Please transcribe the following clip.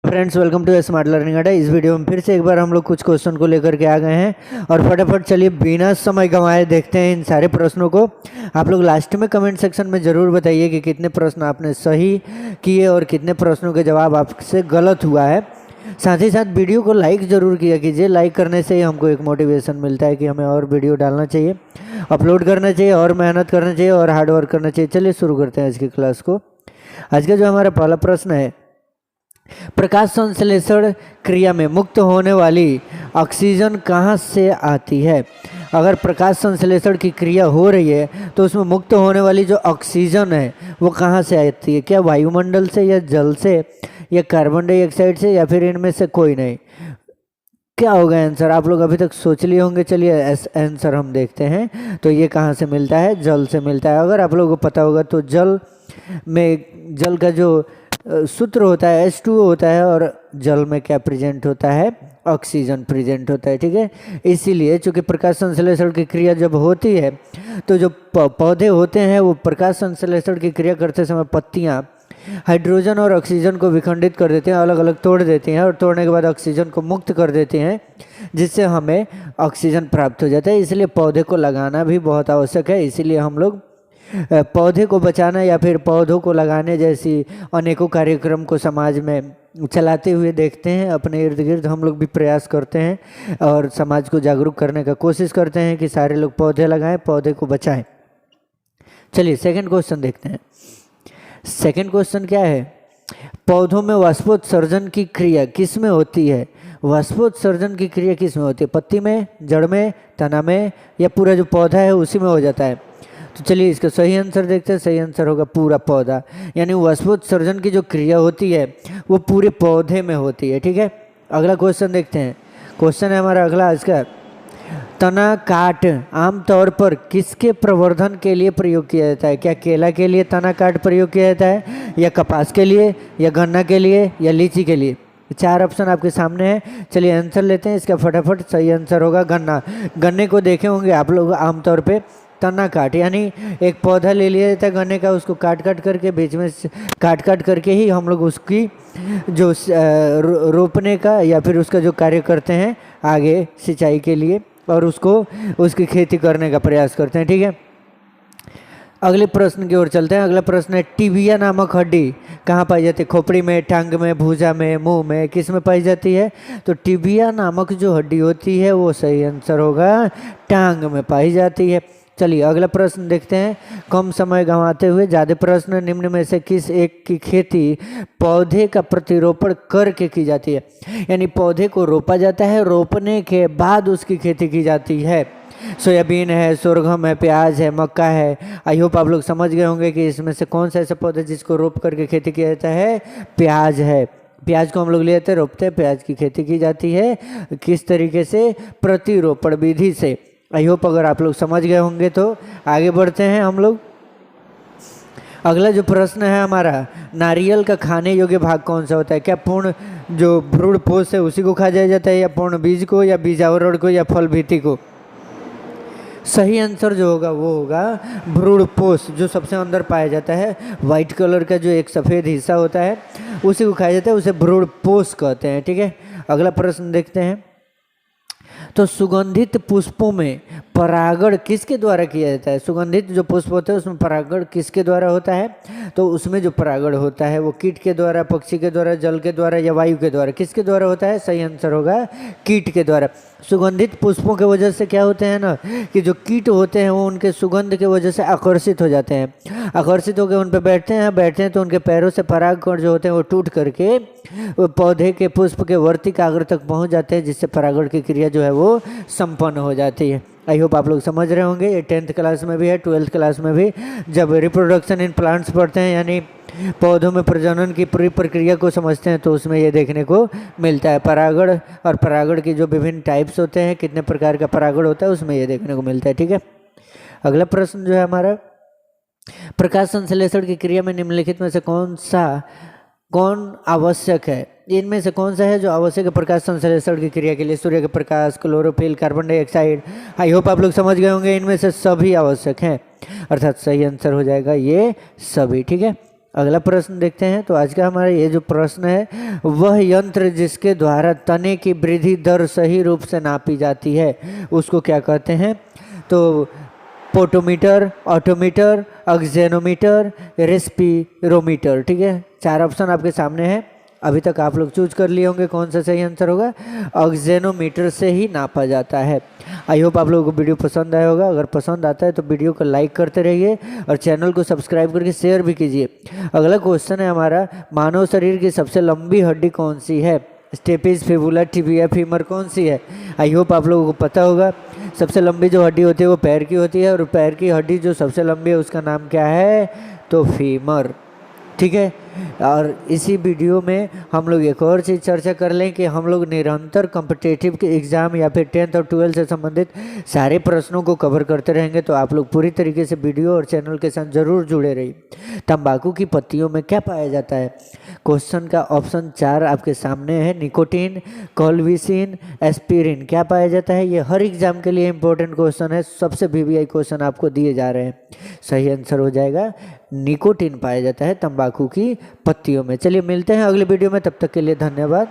Friends, welcome to smart learning Adda. इस video में फिर से एक बार हम लोग कुछ क्वेश्चन को लेकर के आ गए हैं और फटाफट चलिए बिना समय गंवाए देखते हैं इन सारे प्रश्नों को। आप लोग लास्ट में कमेंट सेक्शन में ज़रूर बताइए कि कितने प्रश्न आपने सही किए और कितने प्रश्नों के जवाब आपसे गलत हुआ है। साथ ही साथ वीडियो को लाइक ज़रूर किया कीजिए। लाइक करने से ही हमको एक मोटिवेशन मिलता है कि हमें और वीडियो डालना चाहिए, अपलोड करना चाहिए और मेहनत करना चाहिए और हार्ड वर्क करना चाहिए। चलिए शुरू करते हैं आज की क्लास को। आज का जो हमारा पहला प्रश्न है, प्रकाश संश्लेषण क्रिया में मुक्त होने वाली ऑक्सीजन कहाँ से आती है? अगर प्रकाश संश्लेषण की क्रिया हो रही है तो उसमें मुक्त होने वाली जो ऑक्सीजन है वो कहाँ से आती है? क्या वायुमंडल से या जल से या कार्बन डाइऑक्साइड से या फिर इनमें से कोई नहीं? क्या होगा आंसर? आप लोग अभी तक सोच लिए होंगे। चलिए आंसर हम देखते हैं। तो ये कहाँ से मिलता है? जल से मिलता है। अगर आप लोगों को पता होगा तो जल का जो सूत्र होता है H2O होता है और जल में क्या प्रेजेंट होता है? ऑक्सीजन प्रेजेंट होता है। ठीक है, इसीलिए चूंकि प्रकाश संश्लेषण की क्रिया जब होती है तो जो पौधे होते हैं वो प्रकाश संश्लेषण की क्रिया करते समय पत्तियां हाइड्रोजन और ऑक्सीजन को विखंडित कर देते हैं, अलग अलग तोड़ देती हैं और तोड़ने के बाद ऑक्सीजन को मुक्त कर देती हैं, जिससे हमें ऑक्सीजन प्राप्त हो जाता है। इसलिए पौधे को लगाना भी बहुत आवश्यक है। इसीलिए हम लोग पौधे को बचाना या फिर पौधों को लगाने जैसी अनेकों कार्यक्रम को समाज में चलाते हुए देखते हैं। अपने इर्द गिर्द हम लोग भी प्रयास करते हैं और समाज को जागरूक करने का कोशिश करते हैं कि सारे लोग पौधे लगाएं, पौधे को बचाएं। चलिए सेकंड क्वेश्चन देखते हैं। सेकंड क्वेश्चन क्या है? पौधों में वाष्पोत्सर्जन की क्रिया किस में होती है? वाष्पोत्सर्जन की क्रिया किस में होती है? पत्ती में, जड़ में, तना में या पूरा जो पौधा है उसी में हो जाता है? तो चलिए इसका सही आंसर देखते हैं। सही आंसर होगा पूरा पौधा। यानी वाष्पोत्सर्जन की जो क्रिया होती है वो पूरे पौधे में होती है। ठीक है, अगला क्वेश्चन देखते हैं। क्वेश्चन है हमारा अगला आज का, तना काट आमतौर पर किसके प्रवर्धन के लिए प्रयोग किया जाता है? क्या केला के लिए तना काट प्रयोग किया जाता है, या कपास के लिए, या गन्ना के लिए, या लीची के लिए? चार ऑप्शन आपके सामने है। चलिए आंसर लेते हैं इसका फटाफट। सही आंसर होगा गन्ना। गन्ने को देखे होंगे आप लोग आमतौर पे तना काट, यानी एक पौधा ले लिया जाता है गन्ने का, उसको काट करके बीच में काट करके ही हम लोग उसकी जो रोपने का या फिर उसका जो कार्य करते हैं आगे सिंचाई के लिए और उसकी खेती करने का प्रयास करते हैं। ठीक है, अगले प्रश्न की ओर चलते हैं। अगला प्रश्न है, टिबिया नामक हड्डी कहाँ पाई जाती है? खोपड़ी में, टांग में, भुजा में, मुंह में, किस में पाई जाती है? तो टिबिया नामक जो हड्डी होती है वो सही आंसर होगा टांग में पाई जाती है। चलिए अगला प्रश्न देखते हैं। कम समय गंवाते हुए ज़्यादा प्रश्न, निम्न में से किस एक की खेती पौधे का प्रतिरोपण करके की जाती है? यानी पौधे को रोपा जाता है, रोपने के बाद उसकी खेती की जाती है। सोयाबीन है, सोरगम है, प्याज है, मक्का है। आई होप आप लोग समझ गए होंगे कि इसमें से कौन सा ऐसा पौधा जिसको रोप करके खेती किया जाता है? प्याज है। प्याज को हम लोग लेते हैं, रोपते हैं, प्याज की खेती की जाती है। किस तरीके से? प्रतिरोपण विधि से। आई होप अगर आप लोग समझ गए होंगे तो आगे बढ़ते हैं हम लोग। अगला जो प्रश्न है हमारा, नारियल का खाने योग्य भाग कौन सा होता है? क्या पूर्ण जो भ्रूण पोष है उसी को खा जाया जाता है, या पूर्ण बीज को, या बीजावरण को, या फल भीति को? सही आंसर जो होगा वो होगा भ्रूण पोष, जो सबसे अंदर पाया जाता है। वाइट कलर का जो एक सफ़ेद हिस्सा होता है उसी को खाया जाता है, उसे भ्रूण पोष कहते हैं। ठीक है, अगला प्रश्न देखते हैं। तो सुगंधित पुष्पों में परागण किसके द्वारा किया जाता है? सुगंधित जो पुष्प होते हैं उसमें परागण किसके द्वारा होता है? तो उसमें जो परागण होता है वो कीट के द्वारा, पक्षी के द्वारा, जल के द्वारा या वायु के द्वारा? किसके द्वारा होता है? सही आंसर होगा कीट के द्वारा। सुगंधित पुष्पों के वजह से क्या होते हैं ना कि जो कीट होते हैं वो उनके सुगंध के वजह से आकर्षित हो जाते हैं। आकर्षित होकर उन पर बैठते हैं तो उनके पैरों से परागकण जो होते हैं वो टूट करके पौधे के पुष्प के वर्तिक आग्र तक पहुंच जाते हैं, जिससे परागण की क्रिया जो है वो संपन्न हो जाती है। आई होप आप लोग समझ रहे होंगे। ये 10th क्लास में भी है, 12th क्लास में भी जब रिप्रोडक्शन इन प्लांट्स पढ़ते हैं, यानी पौधों में प्रजनन की पूरी प्रक्रिया को समझते हैं, तो उसमें ये देखने को मिलता है। परागण और परागण की जो विभिन्न टाइप्स होते हैं, कितने प्रकार का परागण होता है, उसमें ये देखने को मिलता है। ठीक है, अगला प्रश्न जो है हमारा, प्रकाश संश्लेषण की क्रिया में निम्नलिखित में से कौन आवश्यक है? इनमें से कौन सा है जो आवश्यक है प्रकाश संश्लेषण की क्रिया के लिए? सूर्य का प्रकाश, chlorophyll, carbon dioxide. I hope आप लोग समझ गए होंगे। इनमें से सभी आवश्यक हैं, अर्थात सही आंसर हो जाएगा ये सभी। ठीक है, अगला प्रश्न देखते हैं। तो आज का हमारा ये जो प्रश्न है, वह यंत्र जिसके द्वारा तने की वृद्धि दर सही रूप से नापी जाती है उसको क्या कहते हैं? तो पोटोमीटर, ऑटोमीटर, ऑक्जेनोमीटर, रेस्पिरोमीटर। ठीक है, 4 ऑप्शन आपके सामने हैं। अभी तक आप लोग चूज कर लिए होंगे कौन सा सही आंसर होगा। ऑक्जेनोमीटर से ही नापा जाता है। आई होप आप लोगों को वीडियो पसंद आया होगा। अगर पसंद आता है तो वीडियो को लाइक करते रहिए और चैनल को सब्सक्राइब करके शेयर भी कीजिए। अगला क्वेश्चन है हमारा, मानव शरीर की सबसे लंबी हड्डी कौन सी है? स्टेपिस, फिबुला, टिबिया, फीमर कौन सी है? आई होप आप लोगों को पता होगा। सबसे लंबी जो हड्डी होती है वो पैर की होती है, और पैर की हड्डी जो सबसे लंबी है उसका नाम क्या है? तो फीमर। ठीक है, और इसी वीडियो में हम लोग एक और चीज़ चर्चा कर लें कि हम लोग निरंतर कॉम्पिटिटिव के एग्ज़ाम या फिर 10th और 12th से संबंधित सारे प्रश्नों को कवर करते रहेंगे। तो आप लोग पूरी तरीके से वीडियो और चैनल के साथ ज़रूर जुड़े रहिए। तंबाकू की पत्तियों में क्या पाया जाता है? क्वेश्चन का ऑप्शन 4 आपके सामने है, निकोटीन, कोल्विसिन, एस्पिरिन। क्या पाया जाता है? ये हर एग्जाम के लिए इंपॉर्टेंट क्वेश्चन है, सबसे VVI क्वेश्चन आपको दिए जा रहे हैं। सही आंसर हो जाएगा निकोटीन पाया जाता है तंबाकू की पत्तियों में। चलिए मिलते हैं अगले वीडियो में, तब तक के लिए धन्यवाद।